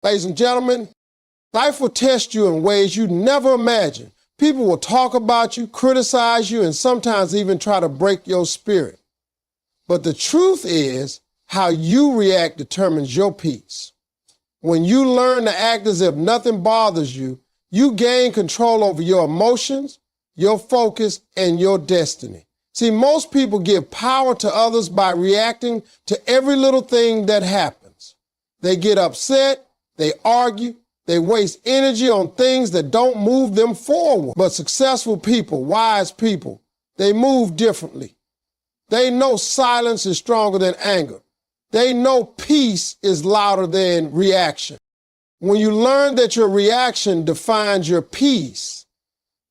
Ladies and gentlemen, life will test you in ways you never imagined. People will talk about you, criticize you, and sometimes even try to break your spirit. But the truth is, how you react determines your peace. When you learn to act as if nothing bothers you, you gain control over your emotions, your focus, and your destiny. See, most people give power to others by reacting to every little thing that happens. They get upset, they argue, they waste energy on things that don't move them forward. But successful people, wise people, they move differently. They know silence is stronger than anger. They know peace is louder than reaction. When you learn that your reaction defines your peace,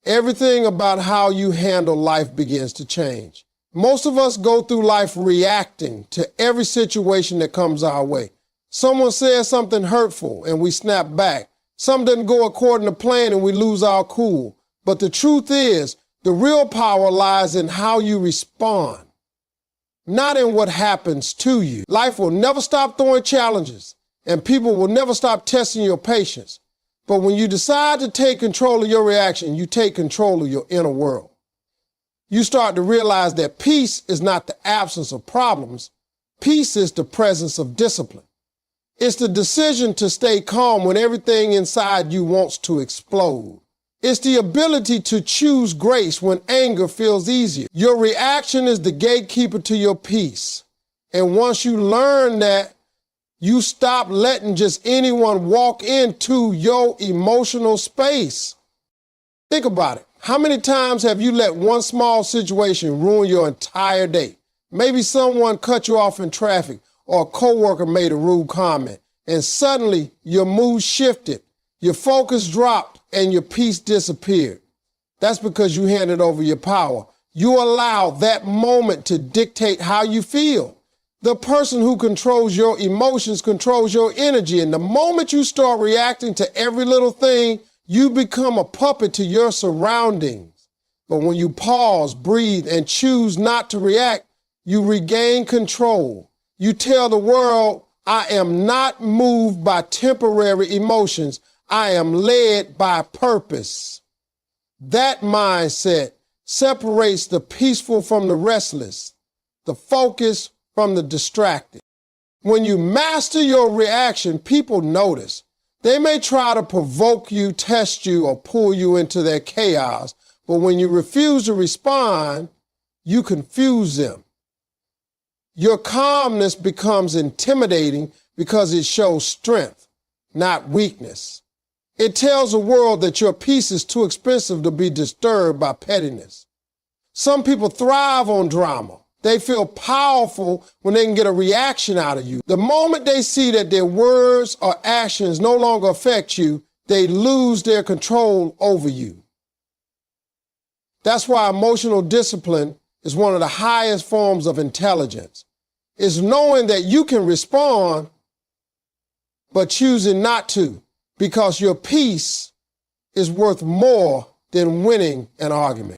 everything about how you handle life begins to change. Most of us go through life reacting to every situation that comes our way. Someone says something hurtful and we snap back. Something doesn't go according to plan and we lose our cool. But the truth is, the real power lies in how you respond, not in what happens to you. Life will never stop throwing challenges, and people will never stop testing your patience. But when you decide to take control of your reaction, you take control of your inner world. You start to realize that peace is not the absence of problems. Peace is the presence of discipline. It's the decision to stay calm when everything inside you wants to explode. It's the ability to choose grace when anger feels easier. Your reaction is the gatekeeper to your peace. And once you learn that, you stop letting just anyone walk into your emotional space. Think about it. How many times have you let one small situation ruin your entire day? Maybe someone cut you off in traffic, or a coworker made a rude comment, and suddenly your mood shifted, your focus dropped, and your peace disappeared. That's because you handed over your power. You allow that moment to dictate how you feel. The person who controls your emotions controls your energy, and the moment you start reacting to every little thing, you become a puppet to your surroundings. But when you pause, breathe, and choose not to react, you regain control. You tell the world, I am not moved by temporary emotions. I am led by purpose. That mindset separates the peaceful from the restless, the focused from the distracted. When you master your reaction, people notice. They may try to provoke you, test you, or pull you into their chaos, but when you refuse to respond, you confuse them. Your calmness becomes intimidating because it shows strength, not weakness. It tells the world that your peace is too expensive to be disturbed by pettiness. Some people thrive on drama. They feel powerful when they can get a reaction out of you. The moment they see that their words or actions no longer affect you, they lose their control over you. That's why emotional discipline is one of the highest forms of intelligence. It's knowing that you can respond, but choosing not to, because your peace is worth more than winning an argument.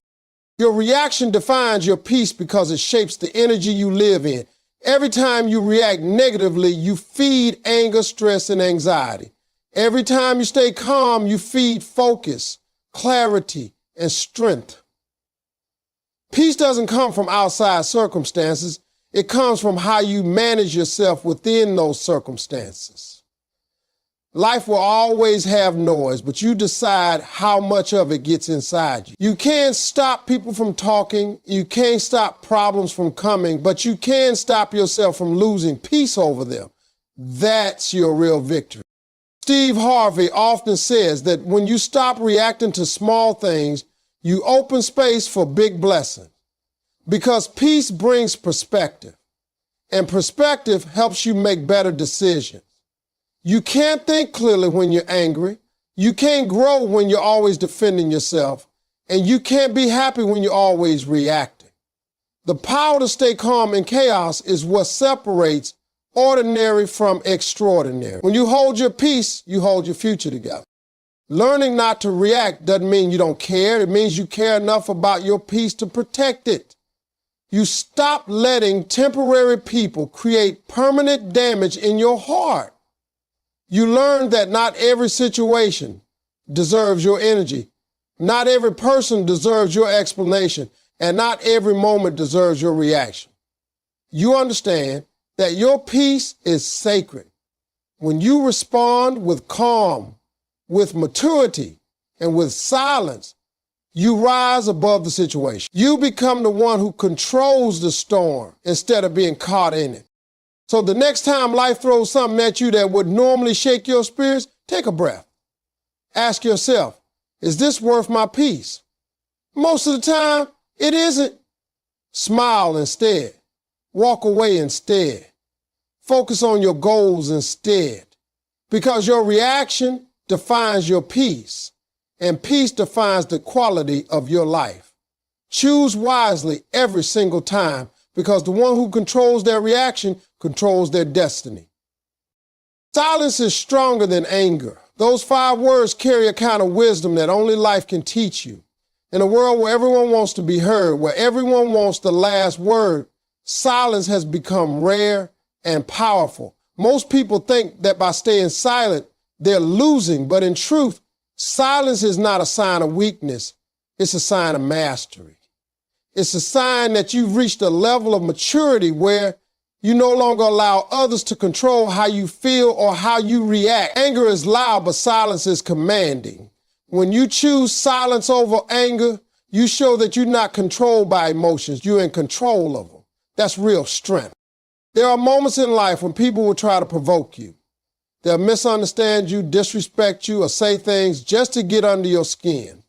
Your reaction defines your peace because it shapes the energy you live in. Every time you react negatively, you feed anger, stress, and anxiety. Every time you stay calm, you feed focus, clarity, and strength. Peace doesn't come from outside circumstances. It comes from how you manage yourself within those circumstances. Life will always have noise, but you decide how much of it gets inside you. You can't stop people from talking. You can't stop problems from coming, but you can stop yourself from losing peace over them. That's your real victory. Steve Harvey often says that when you stop reacting to small things, you open space for big blessings. Because peace brings perspective, and perspective helps you make better decisions. You can't think clearly when you're angry. You can't grow when you're always defending yourself. And you can't be happy when you're always reacting. The power to stay calm in chaos is what separates ordinary from extraordinary. When you hold your peace, you hold your future together. Learning not to react doesn't mean you don't care. It means you care enough about your peace to protect it. You stop letting temporary people create permanent damage in your heart. You learn that not every situation deserves your energy. Not every person deserves your explanation, and not every moment deserves your reaction. You understand that your peace is sacred. When you respond with calm, with maturity, and with silence, you rise above the situation. You become the one who controls the storm instead of being caught in it. So the next time life throws something at you that would normally shake your spirits, take a breath. Ask yourself, is this worth my peace? Most of the time, it isn't. Smile instead. Walk away instead. Focus on your goals instead. Because your reaction defines your peace, and peace defines the quality of your life. Choose wisely every single time, because the one who controls their reaction controls their destiny. Silence is stronger than anger. Those 5 words carry a kind of wisdom that only life can teach you. In a world where everyone wants to be heard, where everyone wants the last word, silence has become rare and powerful. Most people think that by staying silent, they're losing, but in truth, silence is not a sign of weakness. It's a sign of mastery. It's a sign that you've reached a level of maturity where you no longer allow others to control how you feel or how you react. Anger is loud, but silence is commanding. When you choose silence over anger, you show that you're not controlled by emotions. You're in control of them. That's real strength. There are moments in life when people will try to provoke you. They'll misunderstand you, disrespect you, or say things just to get under your skin.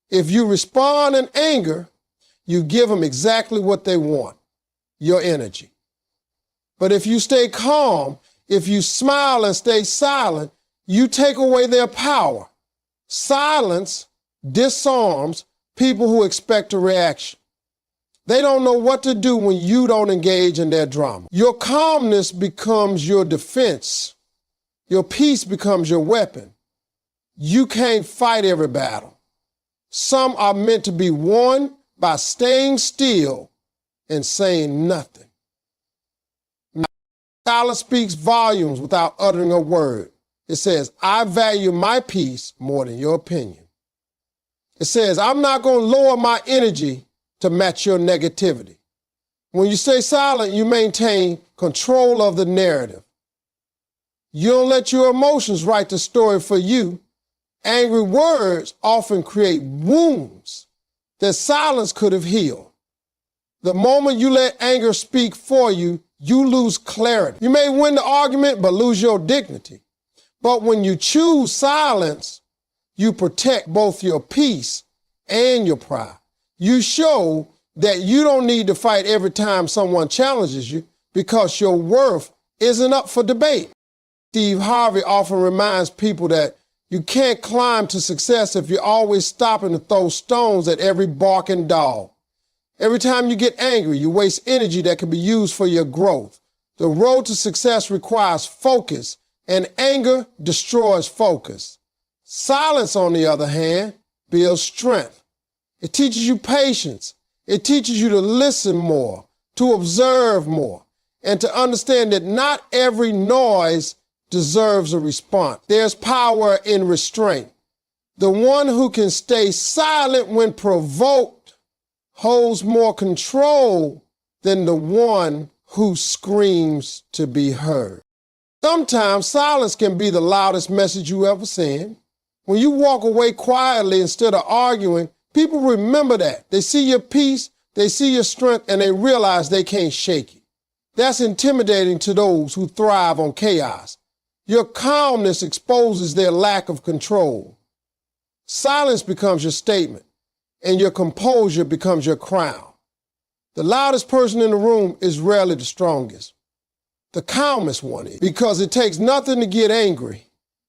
If you respond in anger, you give them exactly what they want, your energy. But if you stay calm, if you smile and stay silent, you take away their power. Silence disarms people who expect a reaction. They don't know what to do when you don't engage in their drama. Your calmness becomes your defense. Your peace becomes your weapon. You can't fight every battle. Some are meant to be won by staying still and saying nothing. Now, silence speaks volumes without uttering a word. It says, I value my peace more than your opinion. It says, I'm not going to lower my energy to match your negativity. When you stay silent, you maintain control of the narrative. You don't let your emotions write the story for you. Angry words often create wounds that silence could have healed. The moment you let anger speak for you, you lose clarity. You may win the argument, but lose your dignity. But when you choose silence, you protect both your peace and your pride. You show that you don't need to fight every time someone challenges you because your worth isn't up for debate. Harvey often reminds people that you can't climb to success if you're always stopping to throw stones at every barking dog. Every time you get angry, you waste energy that can be used for your growth. The road to success requires focus, and anger destroys focus. Silence, on the other hand, builds strength. It teaches you patience. It teaches you to listen more, to observe more, and to understand that not every noise deserves a response. There's power in restraint. The one who can stay silent when provoked holds more control than the one who screams to be heard. Sometimes silence can be the loudest message you ever send. When you walk away quietly instead of arguing, people remember that. They see your peace, they see your strength, and they realize they can't shake it. That's intimidating to those who thrive on chaos. Your calmness exposes their lack of control. Silence becomes your statement, and your composure becomes your crown. The loudest person in the room is rarely the strongest. The calmest one is, because it takes nothing to get angry,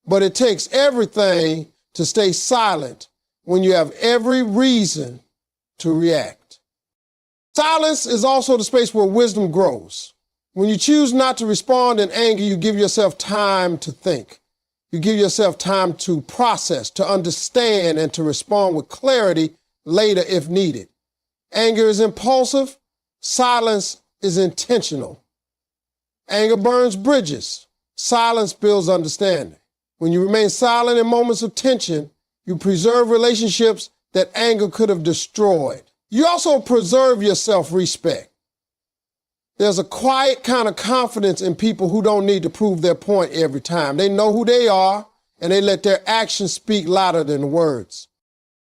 but it takes everything to stay silent when you have every reason to react. Silence is also the space where wisdom grows. When you choose not to respond in anger, you give yourself time to think. You give yourself time to process, to understand, and to respond with clarity later if needed. Anger is impulsive. Silence is intentional. Anger burns bridges. Silence builds understanding. When you remain silent in moments of tension, you preserve relationships that anger could have destroyed. You also preserve your self-respect. There's a quiet kind of confidence in people who don't need to prove their point every time. They know who they are, and they let their actions speak louder than the words.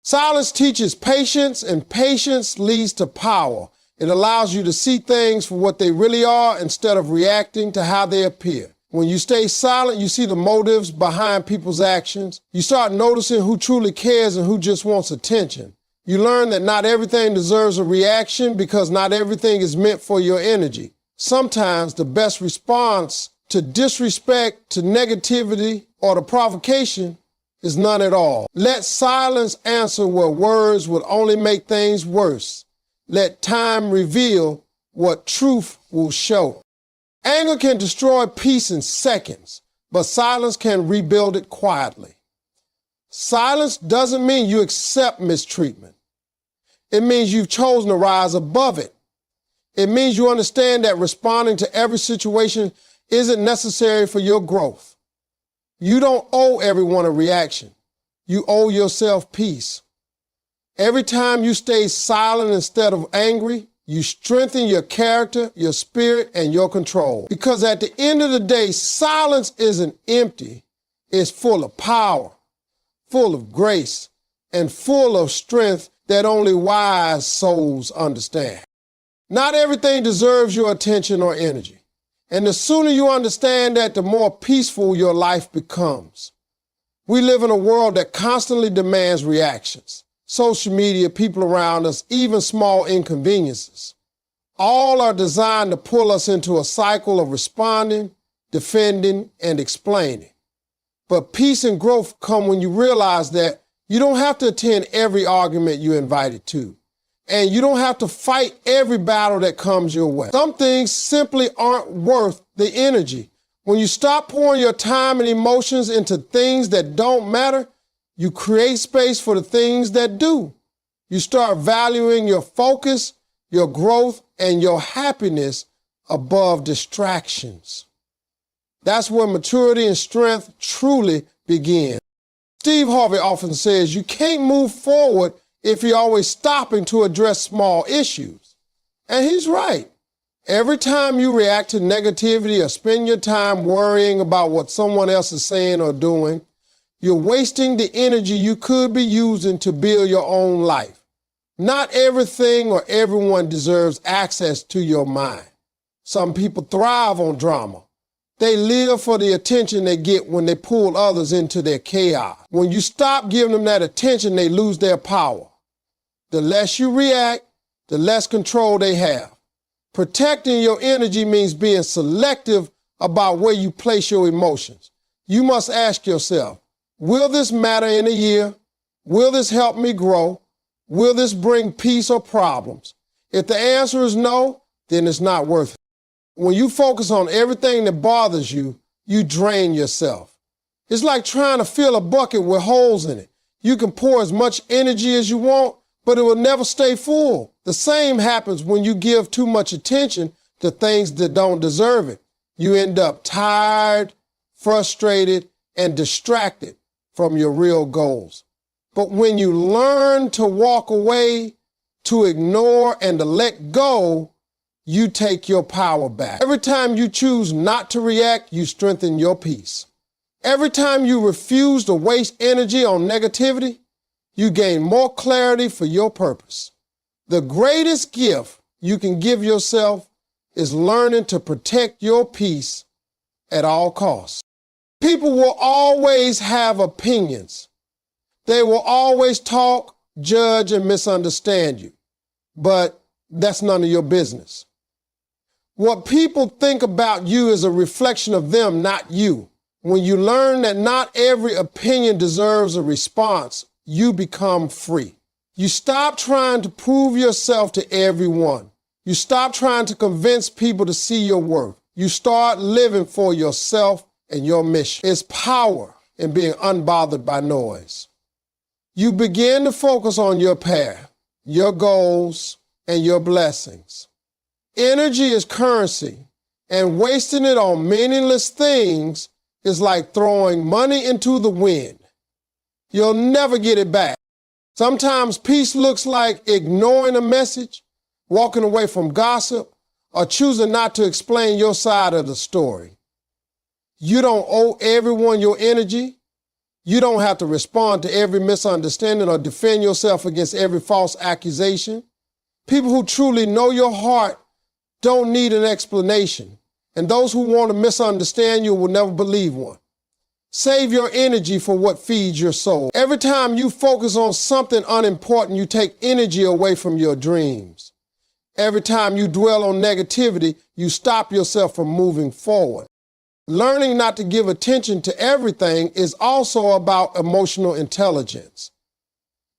Silence teaches patience, and patience leads to power. It allows you to see things for what they really are instead of reacting to how they appear. When you stay silent, you see the motives behind people's actions. You start noticing who truly cares and who just wants attention. You learn that not everything deserves a reaction because not everything is meant for your energy. Sometimes the best response to disrespect, to negativity, or to provocation is none at all. Let silence answer where words would only make things worse. Let time reveal what truth will show. Anger can destroy peace in seconds, but silence can rebuild it quietly. Silence doesn't mean you accept mistreatment. It means you've chosen to rise above it. It means you understand that responding to every situation isn't necessary for your growth. You don't owe everyone a reaction. You owe yourself peace. Every time you stay silent instead of angry, you strengthen your character, your spirit, and your control. Because at the end of the day, silence isn't empty. It's full of power, full of grace, and full of strength that only wise souls understand. Not everything deserves your attention or energy. And the sooner you understand that, the more peaceful your life becomes. We live in a world that constantly demands reactions. Social media, people around us, even small inconveniences. All are designed to pull us into a cycle of responding, defending, and explaining. But peace and growth come when you realize that you don't have to attend every argument you're invited to. And you don't have to fight every battle that comes your way. Some things simply aren't worth the energy. When you stop pouring your time and emotions into things that don't matter, you create space for the things that do. You start valuing your focus, your growth, and your happiness above distractions. That's where maturity and strength truly begin. Steve Harvey often says you can't move forward if you're always stopping to address small issues. And he's right. Every time you react to negativity or spend your time worrying about what someone else is saying or doing, you're wasting the energy you could be using to build your own life. Not everything or everyone deserves access to your mind. Some people thrive on drama. They live for the attention they get when they pull others into their chaos. When you stop giving them that attention, they lose their power. The less you react, the less control they have. Protecting your energy means being selective about where you place your emotions. You must ask yourself, will this matter in a year? Will this help me grow? Will this bring peace or problems? If the answer is no, then it's not worth it. When you focus on everything that bothers you, you drain yourself. It's like trying to fill a bucket with holes in it. You can pour as much energy as you want, but it will never stay full. The same happens when you give too much attention to things that don't deserve it. You end up tired, frustrated, and distracted from your real goals. But when you learn to walk away, to ignore, and to let go, you take your power back. Every time you choose not to react, you strengthen your peace. Every time you refuse to waste energy on negativity, you gain more clarity for your purpose. The greatest gift you can give yourself is learning to protect your peace at all costs. People will always have opinions. They will always talk, judge, and misunderstand you. But that's none of your business. What people think about you is a reflection of them, not you. When you learn that not every opinion deserves a response, you become free. You stop trying to prove yourself to everyone. You stop trying to convince people to see your worth. You start living for yourself and your mission. It's power in being unbothered by noise. You begin to focus on your path, your goals, and your blessings. Energy is currency, And wasting it on meaningless things is like throwing money into the wind. You'll never get it back. Sometimes peace looks like ignoring a message, walking away from gossip, or choosing not to explain your side of the story. You don't owe everyone your energy. You don't have to respond to every misunderstanding or defend yourself against every false accusation. People who truly know your heart don't need an explanation, and those who want to misunderstand you will never believe one. Save your energy for what feeds your soul. Every time you focus on something unimportant, you take energy away from your dreams. Every time you dwell on negativity, you stop yourself from moving forward. Learning not to give attention to everything is also about emotional intelligence.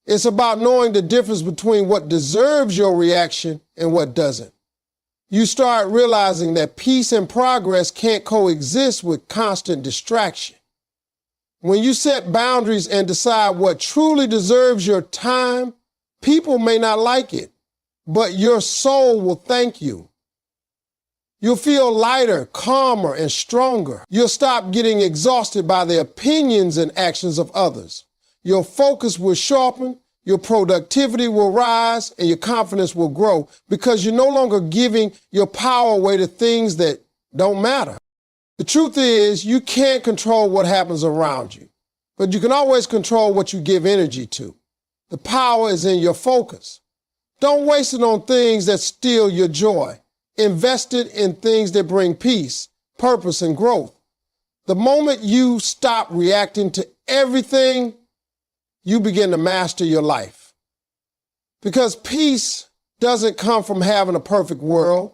It's about knowing the difference between what deserves your reaction and what doesn't. You start realizing that peace and progress can't coexist with constant distraction. When you set boundaries and decide what truly deserves your time, people may not like it, but your soul will thank you. You'll feel lighter, calmer, and stronger. You'll stop getting exhausted by the opinions and actions of others. Your focus will sharpen, your productivity will rise, and your confidence will grow because you're no longer giving your power away to things that don't matter. The truth is, you can't control what happens around you, but you can always control what you give energy to. The power is in your focus. Don't waste it on things that steal your joy. Invest it in things that bring peace, purpose, and growth. The moment you stop reacting to everything, you begin to master your life. Because peace doesn't come from having a perfect world.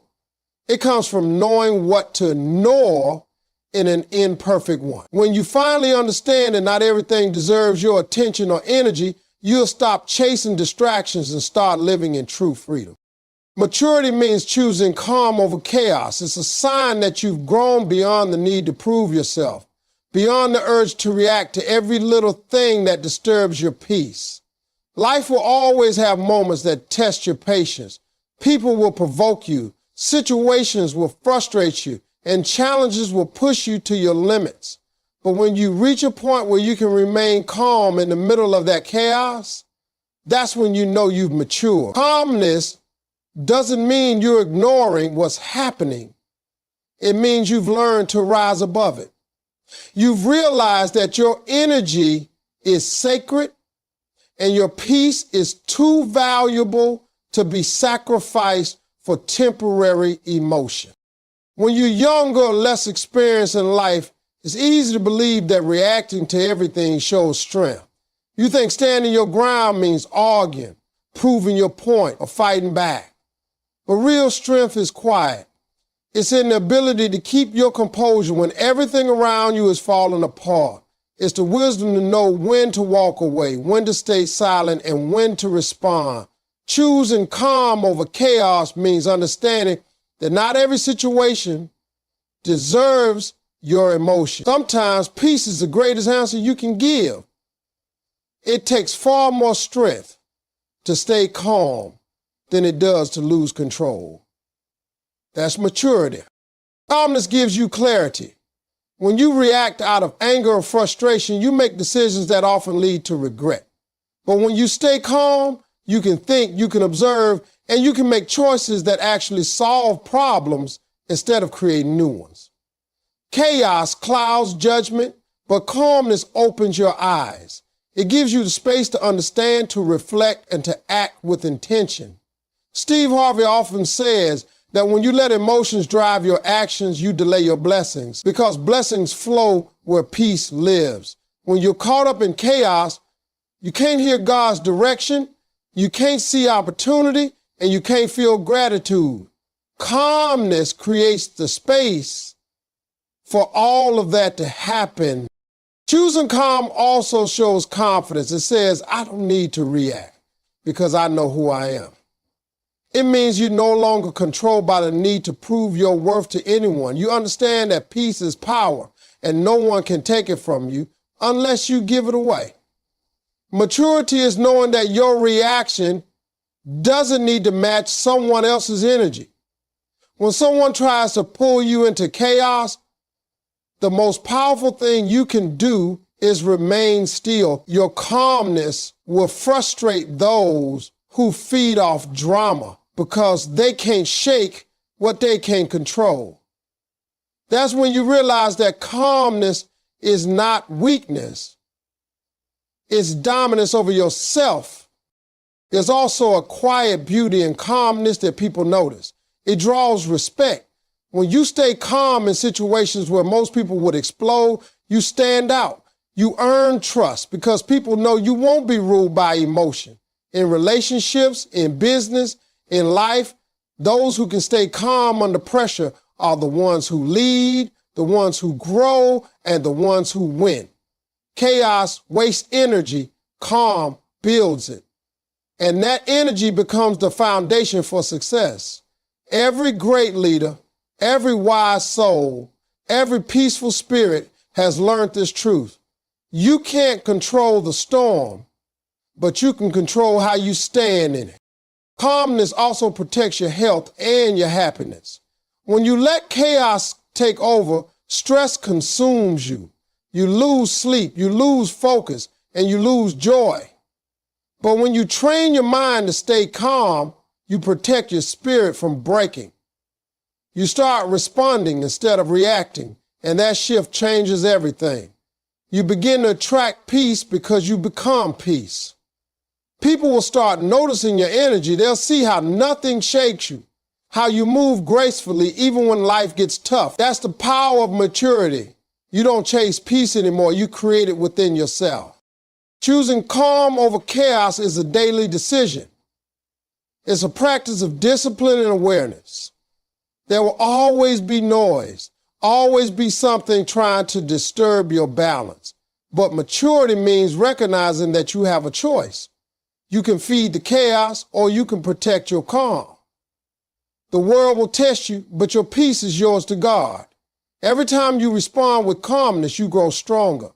It comes from knowing what to ignore in an imperfect one. When you finally understand that not everything deserves your attention or energy, you'll stop chasing distractions and start living in true freedom. Maturity means choosing calm over chaos. It's a sign that you've grown beyond the need to prove yourself, beyond the urge to react to every little thing that disturbs your peace. Life will always have moments that test your patience. People will provoke you. Situations will frustrate you, and challenges will push you to your limits. But when you reach a point where you can remain calm in the middle of that chaos, that's when you know you've matured. Calmness doesn't mean you're ignoring what's happening. It means you've learned to rise above it. You've realized that your energy is sacred and your peace is too valuable to be sacrificed for temporary emotion. When you're younger or less experienced in life, it's easy to believe that reacting to everything shows strength. You think standing your ground means arguing, proving your point, or fighting back. But real strength is quiet. It's in the ability to keep your composure when everything around you is falling apart. It's the wisdom to know when to walk away, when to stay silent, and when to respond. Choosing calm over chaos means understanding that not every situation deserves your emotion. Sometimes peace is the greatest answer you can give. It takes far more strength to stay calm than it does to lose control. That's maturity. Calmness gives you clarity. When you react out of anger or frustration, you make decisions that often lead to regret. But when you stay calm, you can think, you can observe, and you can make choices that actually solve problems instead of creating new ones. Chaos clouds judgment, but calmness opens your eyes. It gives you the space to understand, to reflect, and to act with intention. Steve Harvey often says that when you let emotions drive your actions, you delay your blessings, because blessings flow where peace lives. When you're caught up in chaos, you can't hear God's direction, you can't see opportunity, and you can't feel gratitude. Calmness creates the space for all of that to happen. Choosing calm also shows confidence. It says, I don't need to react because I know who I am. It means you're no longer controlled by the need to prove your worth to anyone. You understand that peace is power and no one can take it from you unless you give it away. Maturity is knowing that your reaction doesn't need to match someone else's energy. When someone tries to pull you into chaos, the most powerful thing you can do is remain still. Your calmness will frustrate those who feed off drama because they can't shake what they can't control. That's when you realize that calmness is not weakness. It's dominance over yourself. There's also a quiet beauty and calmness that people notice. It draws respect. When you stay calm in situations where most people would explode, you stand out. You earn trust because people know you won't be ruled by emotion. In relationships, in business, in life, those who can stay calm under pressure are the ones who lead, the ones who grow, and the ones who win. Chaos wastes energy, calm builds it. And that energy becomes the foundation for success. Every great leader, every wise soul, every peaceful spirit has learned this truth. You can't control the storm, but you can control how you stand in it. Calmness also protects your health and your happiness. When you let chaos take over, stress consumes you. You lose sleep, you lose focus, and you lose joy. But when you train your mind to stay calm, you protect your spirit from breaking. You start responding instead of reacting, and that shift changes everything. You begin to attract peace because you become peace. People will start noticing your energy. They'll see how nothing shakes you, how you move gracefully even when life gets tough. That's the power of maturity. You don't chase peace anymore. You create it within yourself. Choosing calm over chaos is a daily decision. It's a practice of discipline and awareness. There will always be noise, always be something trying to disturb your balance. But maturity means recognizing that you have a choice. You can feed the chaos or you can protect your calm. The world will test you, but your peace is yours to guard. Every time you respond with calmness, you grow stronger.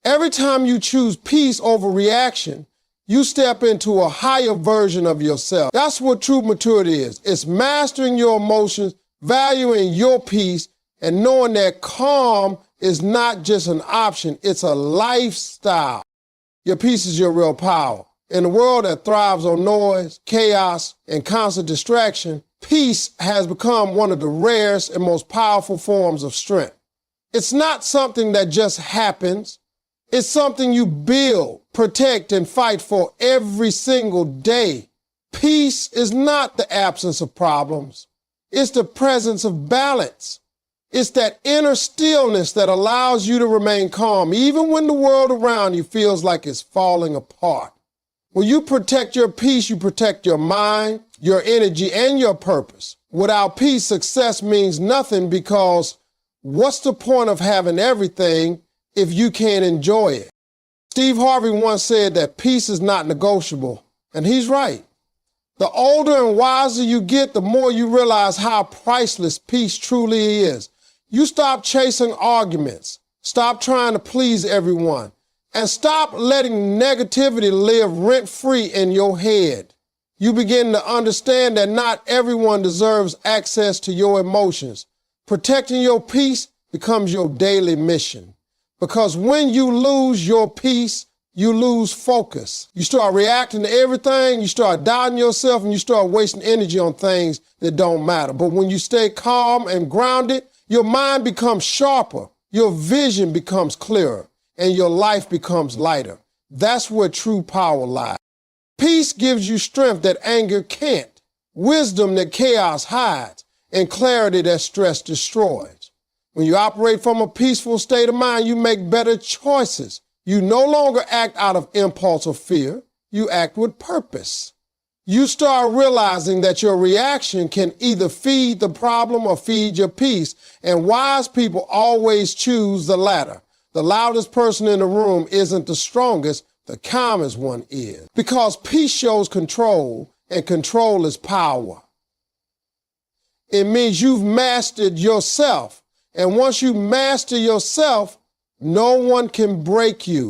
Every time you choose peace over reaction, you step into a higher version of yourself. That's what true maturity is. It's mastering your emotions, valuing your peace, and knowing that calm is not just an option, it's a lifestyle. Your peace is your real power. In a world that thrives on noise, chaos, and constant distraction, peace has become one of the rarest and most powerful forms of strength. It's not something that just happens. It's something you build, protect, and fight for every single day. Peace is not the absence of problems. It's the presence of balance. It's that inner stillness that allows you to remain calm, even when the world around you feels like it's falling apart. When you protect your peace, you protect your mind, your energy, and your purpose. Without peace, success means nothing because what's the point of having everything if you can't enjoy it? Steve Harvey once said that peace is not negotiable, and he's right. The older and wiser you get, the more you realize how priceless peace truly is. You stop chasing arguments, stop trying to please everyone, and stop letting negativity live rent-free in your head. You begin to understand that not everyone deserves access to your emotions. Protecting your peace becomes your daily mission. Because when you lose your peace, you lose focus. You start reacting to everything, you start doubting yourself, and you start wasting energy on things that don't matter. But when you stay calm and grounded, your mind becomes sharper, your vision becomes clearer, and your life becomes lighter. That's where true power lies. Peace gives you strength that anger can't, wisdom that chaos hides, and clarity that stress destroys. When you operate from a peaceful state of mind, you make better choices. You no longer act out of impulse or fear. You act with purpose. You start realizing that your reaction can either feed the problem or feed your peace. And wise people always choose the latter. The loudest person in the room isn't the strongest, the calmest one is. Because peace shows control, and control is power. It means you've mastered yourself. And once you master yourself, no one can break you.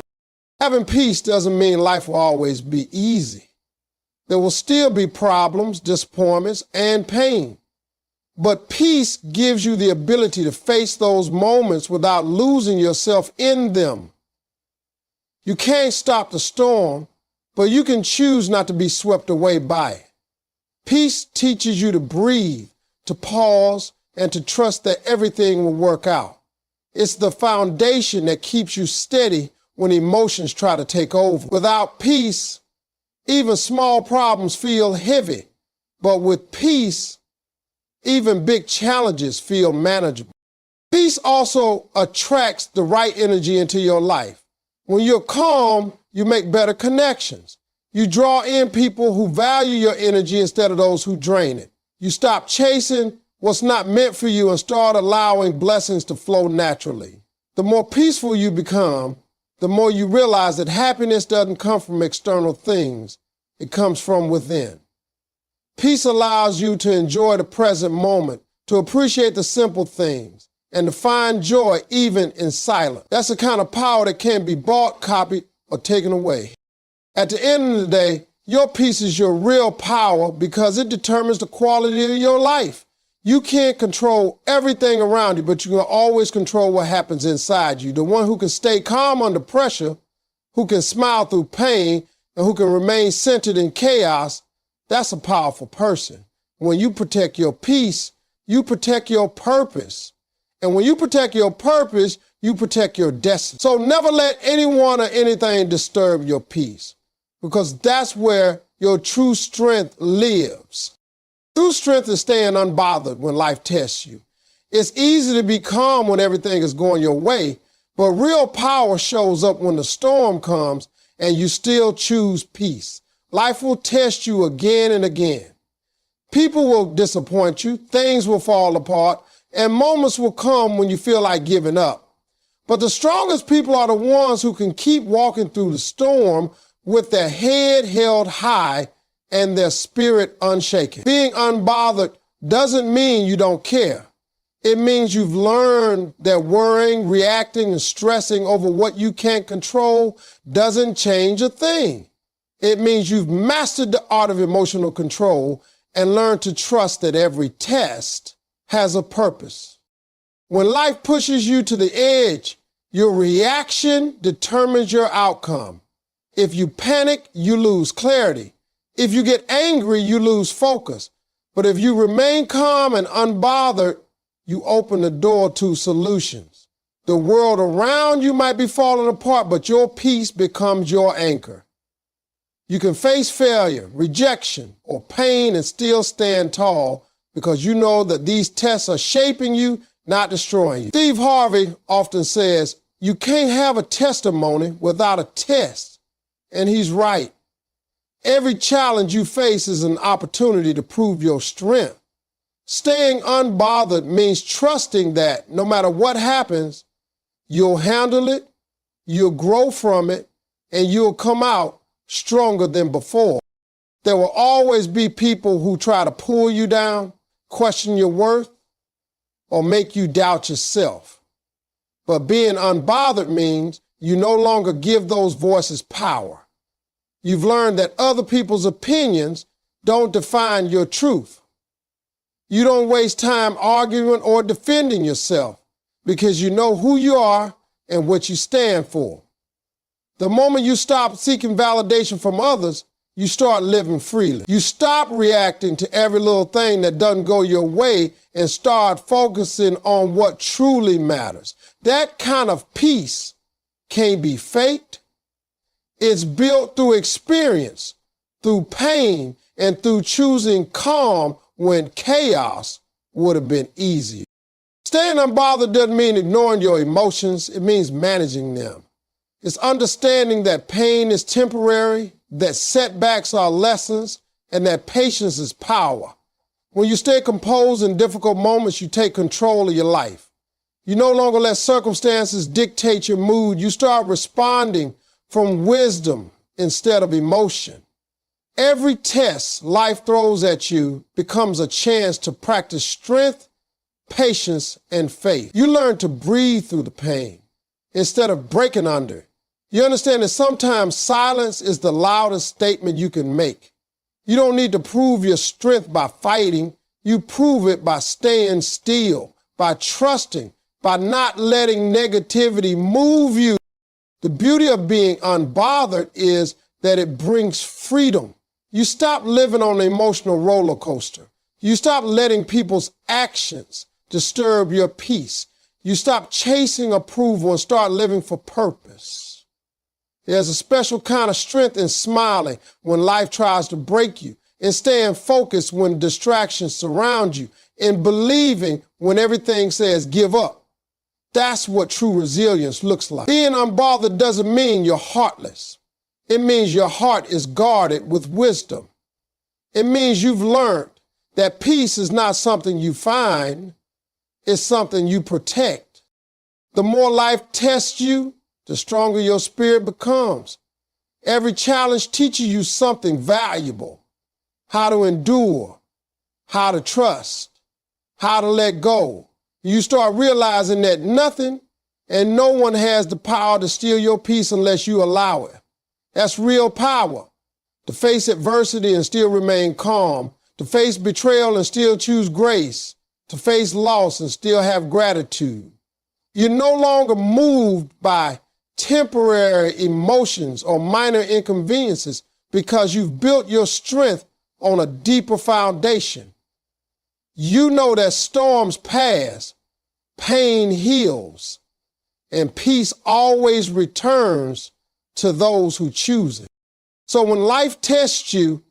Having peace doesn't mean life will always be easy. There will still be problems, disappointments, and pain. But peace gives you the ability to face those moments without losing yourself in them. You can't stop the storm, but you can choose not to be swept away by it. Peace teaches you to breathe, to pause, and to trust that everything will work out. It's the foundation that keeps you steady when emotions try to take over. Without peace, even small problems feel heavy, but with peace, even big challenges feel manageable. Peace also attracts the right energy into your life. When you're calm, you make better connections. You draw in people who value your energy instead of those who drain it. You stop chasing what's not meant for you and start allowing blessings to flow naturally. The more peaceful you become, the more you realize that happiness doesn't come from external things. It comes from within. Peace allows you to enjoy the present moment, to appreciate the simple things, and to find joy even in silence. That's the kind of power that can't be bought, copied, or taken away. At the end of the day, your peace is your real power because it determines the quality of your life. You can't control everything around you, but you can always control what happens inside you. The one who can stay calm under pressure, who can smile through pain, and who can remain centered in chaos, that's a powerful person. When you protect your peace, you protect your purpose. And when you protect your purpose, you protect your destiny. So never let anyone or anything disturb your peace, because that's where your true strength lives. True strength is staying unbothered when life tests you. It's easy to be calm when everything is going your way, but real power shows up when the storm comes and you still choose peace. Life will test you again and again. People will disappoint you, things will fall apart, and moments will come when you feel like giving up. But the strongest people are the ones who can keep walking through the storm with their head held high and their spirit unshaken. Being unbothered doesn't mean you don't care. It means you've learned that worrying, reacting, and stressing over what you can't control doesn't change a thing. It means you've mastered the art of emotional control and learned to trust that every test has a purpose. When life pushes you to the edge, your reaction determines your outcome. If you panic, you lose clarity. If you get angry, you lose focus. But if you remain calm and unbothered, you open the door to solutions. The world around you might be falling apart, but your peace becomes your anchor. You can face failure, rejection, or pain and still stand tall because you know that these tests are shaping you, not destroying you. Steve Harvey often says, you can't have a testimony without a test. And he's right. Every challenge you face is an opportunity to prove your strength. Staying unbothered means trusting that no matter what happens, you'll handle it, you'll grow from it, and you'll come out stronger than before. There will always be people who try to pull you down, question your worth, or make you doubt yourself. But being unbothered means you no longer give those voices power. You've learned that other people's opinions don't define your truth. You don't waste time arguing or defending yourself because you know who you are and what you stand for. The moment you stop seeking validation from others, you start living freely. You stop reacting to every little thing that doesn't go your way and start focusing on what truly matters. That kind of peace can't be faked. It's built through experience, through pain, and through choosing calm when chaos would have been easier. Staying unbothered doesn't mean ignoring your emotions. It means managing them. It's understanding that pain is temporary, that setbacks are lessons, and that patience is power. When you stay composed in difficult moments, you take control of your life. You no longer let circumstances dictate your mood. You start responding from wisdom instead of emotion. Every test life throws at you becomes a chance to practice strength, patience, and faith. You learn to breathe through the pain instead of breaking under it. You understand that sometimes silence is the loudest statement you can make. You don't need to prove your strength by fighting. You prove it by staying still, by trusting, by not letting negativity move you. The beauty of being unbothered is that it brings freedom. You stop living on an emotional roller coaster. You stop letting people's actions disturb your peace. You stop chasing approval and start living for purpose. There's a special kind of strength in smiling when life tries to break you, in staying focused when distractions surround you, in believing when everything says give up. That's what true resilience looks like. Being unbothered doesn't mean you're heartless. It means your heart is guarded with wisdom. It means you've learned that peace is not something you find, it's something you protect. The more life tests you, the stronger your spirit becomes. Every challenge teaches you something valuable: how to endure, how to trust, how to let go. You start realizing that nothing and no one has the power to steal your peace unless you allow it. That's real power. To face adversity and still remain calm, to face betrayal and still choose grace, to face loss and still have gratitude. You're no longer moved by temporary emotions or minor inconveniences because you've built your strength on a deeper foundation. You know that storms pass, pain heals, and peace always returns to those who choose it. So when life tests you,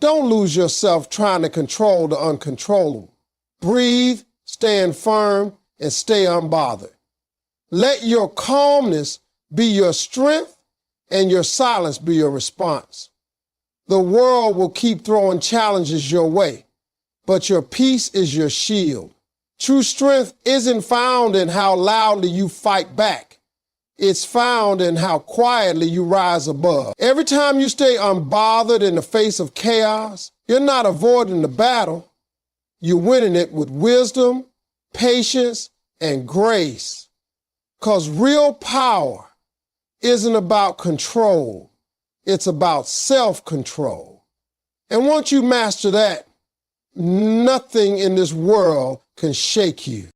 don't lose yourself trying to control the uncontrollable. Breathe, stand firm, and stay unbothered. Let your calmness be your strength and your silence be your response. The world will keep throwing challenges your way, but your peace is your shield. True strength isn't found in how loudly you fight back. It's found in how quietly you rise above. Every time you stay unbothered in the face of chaos, you're not avoiding the battle. You're winning it with wisdom, patience, and grace. Because real power isn't about control. It's about self-control. And once you master that, nothing in this world can shake you.